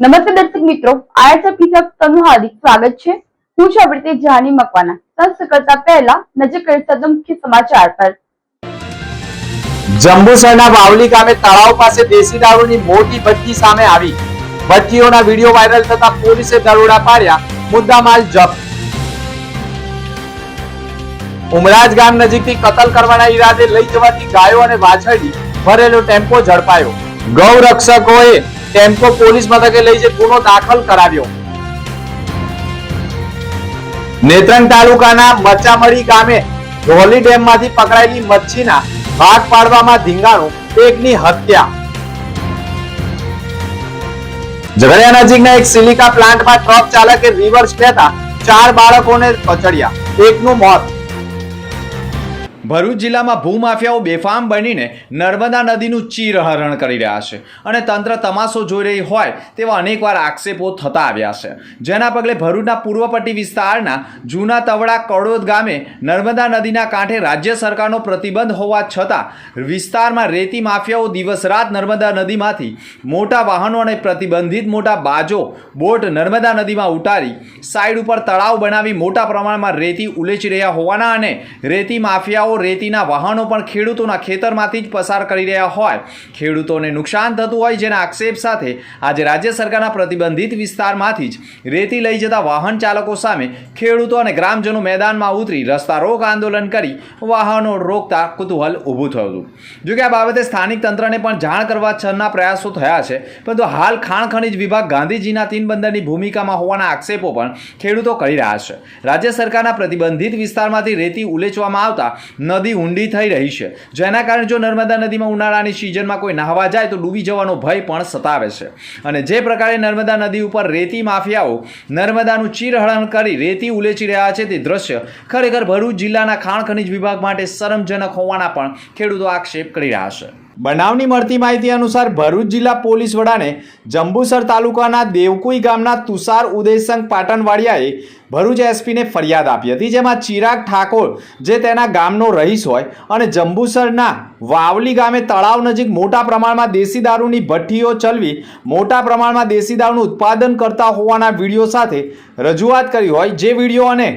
નમસ્તે દર્શક મિત્રો, આયત આપનું હાર્દિક સ્વાગત છે। હું છું અમૃતિ જાની મકવાના। સંસ્થ કરતા પહેલા નજર કરી સદમ મુખ્ય સમાચાર પર। જંબુસરના વાવલી ગામે તળાવ પાસે દેશી દારૂની મોટી ભઠ્ઠી સામે આવી। ભઠ્ઠીઓના વિડીયો વાયરલ થતા પોલીસે દરોડા પાડ્યા, મુદ્દામાલ જપ્ત। ઉમરાજ ગામ નજીકથી કતલ કરવાના ઈરાદે લઈ જવાતી ગાયો અને વાછરડી ભરેલો ટેમ્પો ઝડપાયો। ગૌરક્ષકોએ ટેમ્પો પોલીસ મથકે લઈ જઈ ગુનો દાખલ કરાવ્યો। નેત્રંગ તાલુકાના મચામડી ગામે ધોલી ડેમમાંથી પકડાયેલી મચ્છીના ભાગ પાડવામાં ધીંગાણું, એકની હત્યા। ઝઘડિયા નજીકના એક સિલિકા પ્લાન્ટમાં ટ્રક ચાલકે રિવર્સ લેતા 4 બાળકોને કચડ્યા, એકનું મોત। ભરૂચ જિલ્લામાં ભૂમાફિયાઓ બેફામ બનીને નર્મદા નદીનું ચીરહરણ કરી રહ્યા છે અને તંત્ર તમાશો જોઈ રહી હોય તેવા અનેકવાર આક્ષેપો થતા આવ્યા છે, જેના પગલે ભરૂચના પૂર્વપટ્ટી વિસ્તારના જૂના તવડા કડોદ ગામે નર્મદા નદીના કાંઠે રાજ્ય સરકારનો પ્રતિબંધ હોવા છતાં વિસ્તારમાં રેતી માફિયાઓ દિવસ રાત નર્મદા નદીમાંથી મોટા વાહનો અને પ્રતિબંધિત મોટા બાજો બોટ નર્મદા નદીમાં ઉતારી સાઈડ ઉપર તળાવ બનાવી મોટા પ્રમાણમાં રેતી ઉલેચી રહ્યા હોવાના અને રેતી માફિયાઓ રેતીના વાહનો પણ ખેડૂતોના ખેતરમાંથી જ પસાર કરી રહ્યા હોય ખેડૂતોને નુકસાન થતું હોય, જેના આક્ષેપ સાથે આજે રાજ્ય સરકારના પ્રતિબંધિત વિસ્તારમાંથી જ રેતી લઈ જતા વાહન ચાલકો સામે ખેડૂતો અને ગ્રામજનો મેદાનમાં ઉતરી રસ્તા રોક આંદોલન કરી વાહનો રોકતા કુતૂહલ ઊભું થયું હતું। જોકે આ બાબતે સ્થાનિક તંત્રને પણ જાણ કરવા છના પ્રયાસો થયા છે, પરંતુ હાલ ખાણ ખનીજ વિભાગ ગાંધીજીના 3 બંદરની ભૂમિકામાં હોવાના આક્ષેપો પણ ખેડૂતો કરી રહ્યા છે। રાજ્ય સરકારના પ્રતિબંધિત વિસ્તારમાંથી રેતી ઉલેચવામાં આવતા નદી ઊંડી થઈ રહી છે, જેના કારણે જો નર્મદા નદીમાં ઉનાળાની સિઝનમાં કોઈ નહાવા જાય તો ડૂબી જવાનો ભય પણ સતાવે છે અને જે પ્રકારે નર્મદા નદી ઉપર રેતી માફિયાઓ નર્મદાનું ચીરહરણ કરી રેતી ઉલેચી રહ્યા છે તે દ્રશ્ય ખરેખર ભરૂચ જિલ્લાના ખાણ ખનીજ વિભાગ માટે શરમજનક હોવાના પણ ખેડૂતો આક્ષેપ કરી રહ્યા છે। બનાવની મળતી માહિતી અનુસાર ભરૂચ જિલ્લા પોલીસ વડાને જંબુસર તાલુકાના દેવકુઈ ગામના તુષાર ઉદયસંગ પાટણવાડિયાએ ભરૂચ એસપીને ફરિયાદ આપી હતી, જેમાં ચિરાગ ઠાકોર જે તેના ગામનો રહીશ હોય અને જંબુસરના વાવલી ગામે તળાવ નજીક મોટા પ્રમાણમાં દેશી દારૂની ભઠ્ઠીઓ ચલવી મોટા પ્રમાણમાં દેશી દારૂનું ઉત્પાદન કરતા હોવાના વિડીયો સાથે રજૂઆત કરી હોય। જે વિડીયો અને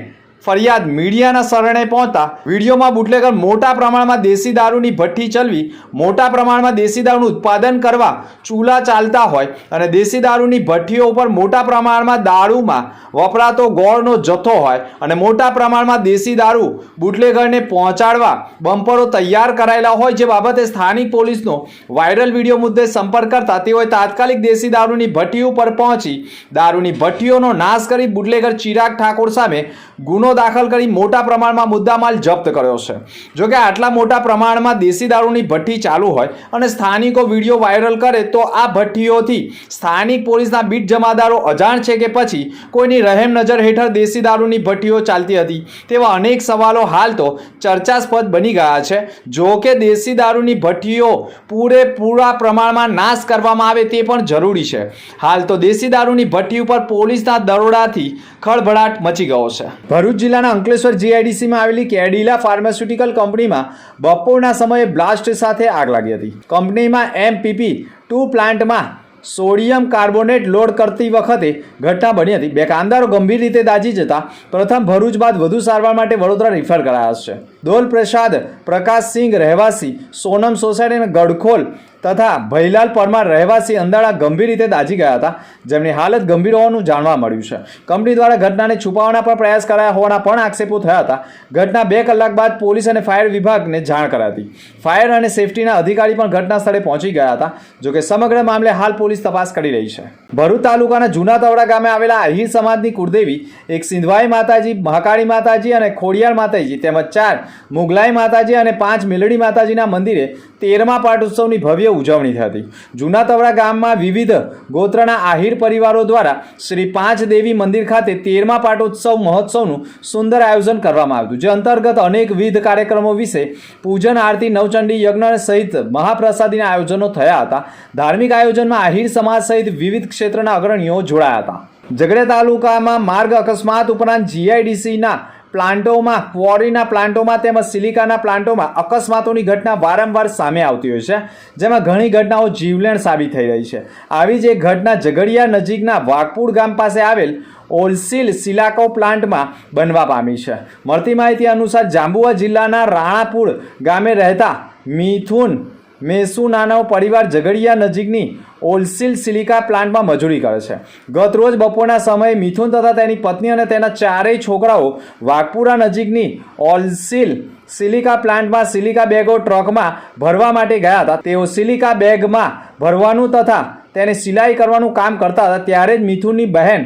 ફરિયાદ મીડિયાના શરણે પહોંચતા વિડીયોમાં બુટલેગર મોટા પ્રમાણમાં દેશી દારૂની ભઠ્ઠી ચલવી મોટા પ્રમાણમાં દેશી દારૂનું ઉત્પાદન કરવા ચૂલા ચાલતા હોય અને દેશી દારૂની ભઠ્ઠીઓ ઉપર મોટા પ્રમાણમાં દારૂમાં વપરાતો ગોળનો જથ્થો હોય અને મોટા પ્રમાણમાં દેશી દારૂ બુટલેગરને પહોંચાડવા બમ્પરો તૈયાર કરાયેલા હોય, જે બાબતે સ્થાનિક પોલીસનો વાયરલ વિડીયો મુદ્દે સંપર્ક કરતા તેઓએ તાત્કાલિક દેશી દારૂની ભઠ્ઠી ઉપર પહોંચી દારૂની ભઠ્ઠીઓનો નાશ કરી બુટલેગર ચિરાગ ઠાકોર સામે ગુનો દાખલ કરી મોટા પ્રમાણમાં મુદ્દામાલ જપ્ત કર્યો છે। જો કે આટલા મોટા પ્રમાણમાં દેશી દારૂની ભઠ્ઠી ચાલુ હોય અને સ્થાનિકો વિડીયો વાયરલ કરે તો આ ભઠ્ઠીઓથી સ્થાનિક પોલીસના બીટ જમાદારો અજાણ છે કે પછી કોઈની રહેમ નજર હેઠળ દેશી દારૂની ભઠ્ઠીઓ ચાલતી હતી તેવા અનેક સવાલો હાલ તો ચર્ચાસ્પદ બની ગયા છે। જો કે દેશી દારૂની ભઠ્ઠીઓ પૂરેપૂરા પ્રમાણમાં નાશ કરવામાં આવે તે પણ જરૂરી છે। હાલ તો દેશી દારૂની ભઠ્ઠી ઉપર પોલીસના દરોડાથી ખળભળાટ મચી ગયો છે। ભરૂચ જિલ્લાના અંકલેશ્વર જીઆઈડીસીમાં આવેલી કેડિલા ફાર્માસ્યુટિકલ કંપનીમાં બપોરના સમયે બ્લાસ્ટ સાથે આગ લાગી હતી। કંપનીમાં MPP2 પ્લાન્ટમાં સોડિયમ કાર્બોનેટ લોડ કરતી વખતે ઘટના બની હતી। 2 કામદારો ગંભીર રીતે દાઝી જતા પ્રથમ ભરૂચ બાદ વધુ સારવાર માટે વડોદરા રિફર કરાયા છે। દોલ પ્રસાદ પ્રકાશસિંહ રહેવાસી સોનમ સોસાયટી અને ગડખોલ તથા ભૈલાલ પરમાર રહેવાસી અંદાળા ગંભીર રીતે દાઝી ગયા હતા, જેમની હાલત ગંભીર હોવાનું જાણવા મળ્યું છે। કંપની દ્વારા ઘટનાને છુપાવવાના પણ પ્રયાસ કરાયા હોવાના પણ આક્ષેપો થયા હતા। ઘટના 2 કલાક બાદ પોલીસ અને ફાયર વિભાગને જાણ કરાઈ હતી। ફાયર અને સેફટીના અધિકારી પણ ઘટના સ્થળે પહોંચી ગયા હતા। જોકે સમગ્ર મામલે હાલ પોલીસ તપાસ કરી રહી છે। ભરૂચ તાલુકાના જૂના તવડા ગામે આવેલા આહિર સમાજની કુળદેવી એક સિંધવાઈ માતાજી, મહાકાળી માતાજી અને ખોડિયાર માતાજી તેમજ 4 મુગલાઈ માતાજી અને 5 મિલડી માતાજીના મંદિરે 13મા પાટોત્સવની ભવ્ય ઉજવણી થઈ હતી। જૂના તવડા ગામમાં વિવિધ ગોત્રના આહિર પરિવારો દ્વારા શ્રી 5 દેવી મંદિર ખાતે 13મા પાટોત્સવ મહોત્સવનું સુંદર આયોજન કરવામાં આવ્યું, જે અંતર્ગત અનેકવિધ કાર્યક્રમો વિશે પૂજન, આરતી, નવચંડી યજ્ઞ સહિત મહાપ્રસાદીના આયોજનો થયા હતા। ધાર્મિક આયોજનમાં આહિર સમાજ સહિત વિવિધ ક્ષેત્રના અગ્રણીઓ જોડાયા હતા। ઝઘડિયા તાલુકામાં માર્ગ અકસ્માત ઉપરાંત જીઆઈડીસીના પ્લાન્ટોમાં, ક્વોરીના પ્લાન્ટોમાં તેમજ સિલિકાના પ્લાન્ટોમાં અકસ્માતોની ઘટના વારંવાર સામે આવતી હોય છે, જેમાં ઘણી ઘટનાઓ જીવલેણ સાબિત થઈ રહી છે. આવી જ એક ઘટના ઝઘડિયા નજીકના વાઘપુર ગામ પાસે આવેલ ઓલસીલ સિલાકો પ્લાન્ટમાં બનવા પામી છે. મળતી માહિતી અનુસાર જાંબુઆ જિલ્લાના રાણાપુર ગામે રહેતા મિથુન મેસુનાનો પરિવાર ઝઘડિયા નજીકની ઓલસીલ સિલિકા પ્લાન્ટમાં મજૂરી કરે છે. ગત રોજ બપોરના સમયે મિથુન તથા તેની પત્ની અને તેના ચારેય છોકરાઓ વાઘપુરા નજીકની ઓલસીલ સિલિકા પ્લાન્ટમાં સિલિકા બેગો ટ્રકમાં ભરવા માટે ગયા હતા. તેઓ સિલિકા બેગમાં ભરવાનું તથા તેને સિલાઈ કરવાનું કામ કરતા હતા ત્યારે જ મિથુનની બહેન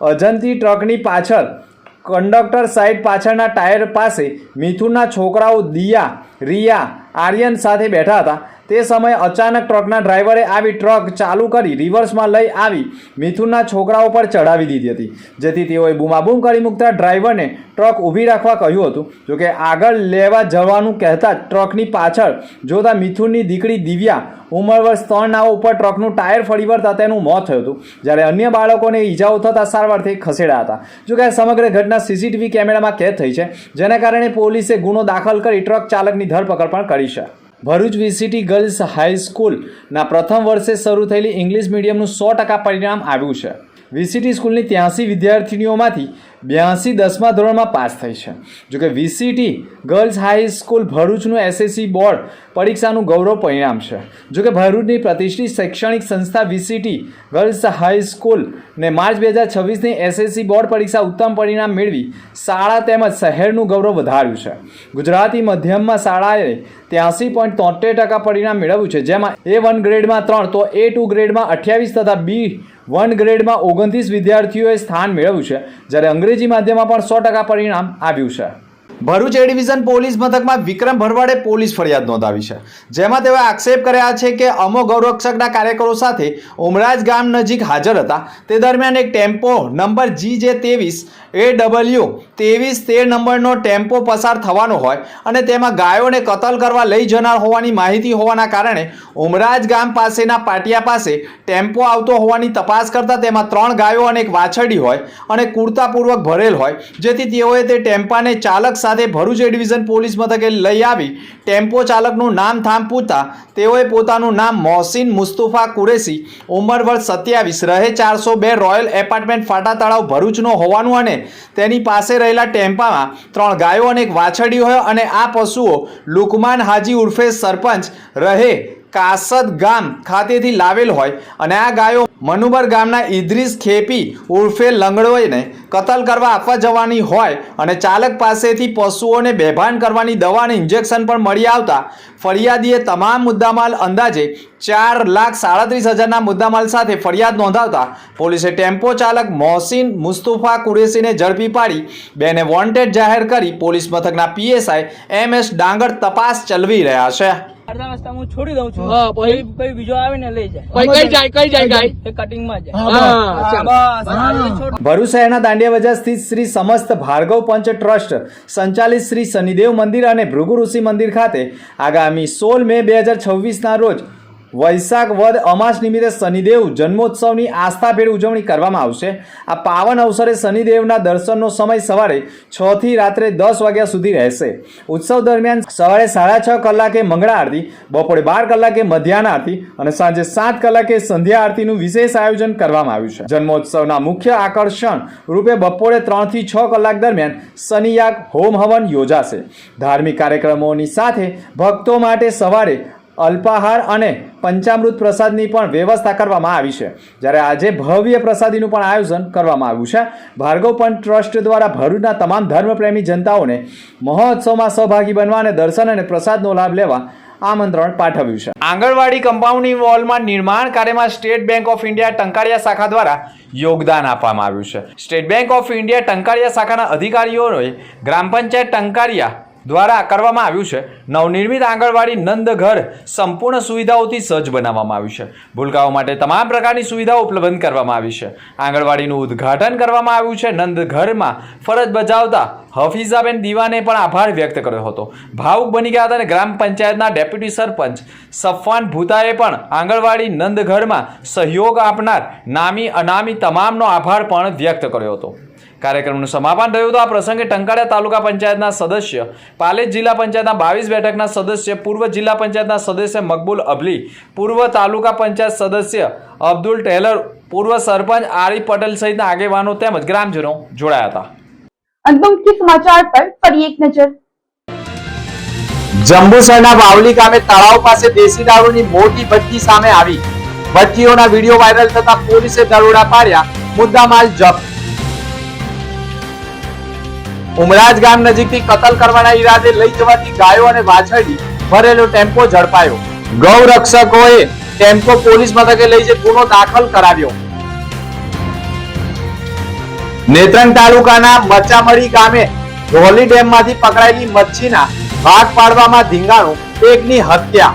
અજંતી ટ્રકની પાછળ કંડક્ટર સાઈડ પાછળના ટાયર પાસે મિથુનના છોકરાઓ દિયા, રિયા, આર્યન સાથે બેઠા હતા. તે સમયે અચાનક ટ્રકના ડ્રાઈવરે આવી ટ્રક ચાલુ કરી રિવર્સમાં લઈ આવી મિથુનના છોકરાઓ પર ચડાવી દીધી હતી, જેથી તેઓએ બૂમાબૂમ કરી મૂકતા ડ્રાઈવરને ટ્રક ઊભી રાખવા કહ્યું હતું. જોકે આગળ લેવા જવાનું કહેતા ટ્રકની પાછળ જોતા મિથુનની દીકરી દિવ્યા ઉંમર વર્ષ 3 ઉપર ટ્રકનું ટાયર ફરી વળતા તેનું મોત થયું હતું, જ્યારે અન્ય બાળકોને ઈજાઓ થતાં સારવારથી ખસેડાયા હતા. જોકે આ સમગ્ર ઘટના સીસીટીવી કેમેરામાં કેદ થઈ છે, જેના કારણે પોલીસે ગુનો દાખલ કરી ટ્રક ચાલકની ધરપકડ પણ કરી છે. ભરૂચ વીસીટી ગર્લ્સ હાઈસ્કૂલના પ્રથમ વર્ષે શરૂ થયેલી ઇંગ્લિશ મીડિયમનું 100% પરિણામ આવ્યું છે. વીસીટી સ્કૂલની 83 વિદ્યાર્થીનીઓમાંથી 82 10મા ધોરણમાં પાસ થઈ છે. જોકે વીસીટી ગર્લ્સ હાઈસ્કૂલ ભરૂચનું એસએસસી બોર્ડ પરીક્ષાનું ગૌરવ પરિણામ છે. જોકે ભરૂચની પ્રતિષ્ઠિત શૈક્ષણિક સંસ્થા વીસીટી ગર્લ્સ હાઈસ્કૂલને માર્ચ 2026ની એસએસસી બોર્ડ પરીક્ષા ઉત્તમ પરિણામ મેળવી શાળા તેમજ શહેરનું ગૌરવ વધાર્યું છે. ગુજરાતી મધ્યમમાં શાળાએ 83.73% પરિણામ મેળવ્યું છે, જેમાં A1 ગ્રેડમાં 3 તો A2 ગ્રેડમાં 28 તથા B1 ગ્રેડમાં 29 વિદ્યાર્થીઓએ સ્થાન મેળવ્યું છે, જ્યારે અંગ્રેજી માધ્યમમાં પણ 100% પરિણામ આવ્યું છે. ભરૂચ એ ડિવિઝન પોલીસ મથકમાં વિક્રમ ભરવાડે પોલીસ ફરિયાદ નોંધાવી છે, જેમાં તેઓએ આક્ષેપ કર્યા છે કે અમો ગૌરક્ષકના કાર્યકરો સાથે ઉમરાજ ગામ નજીક હાજર હતા. તે દરમિયાન એક ટેમ્પો નંબર GJ23AW 2313 નંબરનો ટેમ્પો પસાર થવાનો હોય અને તેમાં ગાયોને કતલ કરવા લઈ જનાર હોવાની માહિતી હોવાના કારણે ઉમરાજ ગામ પાસેના પાટિયા પાસે ટેમ્પો આવતો હોવાની તપાસ કરતા તેમાં 3 ગાયો અને એક વાછરડી હોય અને કુર્તાપૂર્વક ભરેલ હોય, જેથી તેઓએ તે ટેમ્પાને ચાલક સાથે ભરૂચ એ ડિવિઝન પોલીસ મથકે લઈ આવી ટેમ્પો ચાલકનું નામ થામ પૂછતા તેઓએ પોતાનું નામ મોહસિન મુસ્તુફા કુરેશી ઉંમર વર્ષ 27 રહે 402 રોયલ એપાર્ટમેન્ટ ફાટા તળાવ ભરૂચનો હોવાનું અને તેની પાસે રહેલા ટેમ્પામાં 3 ગાયો અને એક વાછરડી હોય અને આ પશુઓ લુકમાન હાજી ઉર્ફે સરપંચ રહે કાસદ ગામ ખાતેથી લાવેલ હોય અને આ ગાયો મનુબર ગામના ઇદ્રીસ ખેપી ઉર્ફે લંગડોને કતલ કરવા આપવા જવાની હોય અને ચાલક પાસેથી પશુઓને બેભાન કરવાની દવા અને ઇન્જેક્શન પણ મળી આવતા ફરિયાદીએ તમામ મુદ્દામાલ અંદાજે 4,37,000ના મુદ્દામાલ સાથે ફરિયાદ નોંધાવતા પોલીસે ટેમ્પો ચાલક મોહસિન મુસ્તુફા કુરેશીને ઝડપી પાડી બેને વોન્ટેડ જાહેર કરી પોલીસ મથકના PSI MS ડાંગર તપાસ ચલાવી રહ્યા છે. હું છોડી દઉં છું, કોઈ બીજો આવે ને લઈ જાય. કઈ જાય ગાય એ કટિંગમાં જાય. ભરૂચ શહેરના દાંડિયા બજાર સ્થિત શ્રી સમસ્ત ભાર્ગવ પંચ ટ્રસ્ટ સંચાલિત શ્રી શનિદેવ મંદિર અને ભૃગુ ઋષિ મંદિર ખાતે આગામી 16 મે 2026ના રોજ વૈશાખ વદ અમાસ નિમિત્તે શનિદેવ જન્મોત્સવની આસ્થાભેર ઉજવણી કરવામાં આવશે. આ પાવન અવસરે શનિદેવના દર્શનનો સમય સવારે 6 થી રાત્રે 10 વાગ્યા સુધી રહેશે. ઉત્સવ દરમિયાન સવારે 6:30 કલાકે મંગળા આરતી, બપોરે 12 કલાકે મધ્યાહન આરતી અને સાંજે 7 કલાકે સંધ્યા આરતીનું વિશેષ આયોજન કરવામાં આવ્યું છે. જન્મોત્સવના મુખ્ય આકર્ષણ રૂપે બપોરે 3 થી 6 કલાક દરમિયાન શનિયાગ હોમ હવન યોજાશે. ધાર્મિક કાર્યક્રમોની સાથે ભક્તો માટે સવારે અલ્પાહાર અને પંચામૃત પ્રસાદની પણ વ્યવસ્થા કરવામાં આવી છે, જ્યારે આજે ભવ્ય પ્રસાદીનું પણ આયોજન કરવામાં આવ્યું છે. ભાર્ગવ પંચ ટ્રસ્ટ દ્વારા ભરૂચના તમામ ધર્મપ્રેમી જનતાઓને મહોત્સવમાં સહભાગી બનવા અને દર્શન અને પ્રસાદનો લાભ લેવા આમંત્રણ પાઠવ્યું છે. આંગણવાડી કમ્પાઉન્ડિંગ વોલમાં નિર્માણ કાર્યમાં state bank of India Tankaria શાખા દ્વારા યોગદાન આપવામાં આવ્યું છે. State bank of India Tankaria શાખાના અધિકારીઓએ ગ્રામ પંચાયત ટંકારિયા દ્વારા કરવામાં આવ્યું છે. નવનિર્મિત આંગણવાડી નંદઘર સંપૂર્ણ સુવિધાઓથી સજ્જ બનાવવામાં આવ્યું છે. ભૂલકાઓ માટે તમામ પ્રકારની સુવિધાઓ ઉપલબ્ધ કરવામાં આવી છે. આંગણવાડીનું ઉદ્ઘાટન કરવામાં આવ્યું છે. નંદઘરમાં ફરજ બજાવતા હફીઝાબેન દીવાને પણ આભાર વ્યક્ત કર્યો હતો. ભાવુક બની ગયા હતા અને ગ્રામ પંચાયતના ડેપ્યુટી સરપંચ સફવાન ભૂતાએ પણ આંગણવાડી નંદઘરમાં સહયોગ આપનાર નામી અનામી તમામનો આભાર પણ વ્યક્ત કર્યો હતો. કાર્યક્રમનું સમાપન થયું તો આ પ્રસંગે ટંકારા તાલુકા પંચાયતના સદસ્ય, પાલેજ જિલ્લા પંચાયતના 22 બેઠકના સદસ્ય, પૂર્વ જિલ્લા પંચાયતના સદસ્ય મકબૂલ અબલી, પૂર્વ તાલુકા પંચાયત સદસ્ય અબ્દુલ ટેલર, પૂર્વ સરપંચ આરિફ પટેલ સહિતના આગેવાનો તેમજ ગ્રામજનો જોડાયા હતા. અંતમુખ્ય સમાચાર પર ફરી એક નજર. જંબુસરના વાવલી ગામે તળાવ પાસે દેશી દારૂની મોટી ભઠ્ઠી સામે આવી. ભઠ્ઠીઓના વિડીયો વાયરલ થતા પોલીસે દરોડા પાડ્યા, મુદ્દામાલ જપ્ત. ઉમરાજ ગામ નજીકથી કતલ કરવાના ઈરાદે લઈ જવાતી ગાયો અને વાછરડી ભરેલો ટેમ્પો ઝડપાયો. ગૌરક્ષકોએ ટેમ્પો પોલીસ મથકે લઈ જઈ ગુનો દાખલ કરાવ્યો. નેત્રંગ તાલુકાના મચામડી ગામે રોલી ડેમમાંથી પકડાયેલી મચ્છીના ભાગ પાડવામાં ધીંગાણું, એકની હત્યા.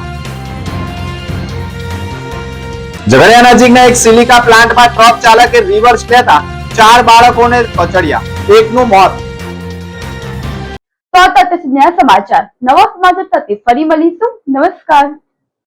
ઝઘડિયા નજીકના એક સિલિકા પ્લાન્ટમાં ટ્રક ચાલકે રિવર્સ લેતા 4 બાળકોને કચડ્યા, એકનું મોત. તો આ હતા સમાચાર. નવા સમાચાર સાથે ફરી મળીશું. નમસ્કાર.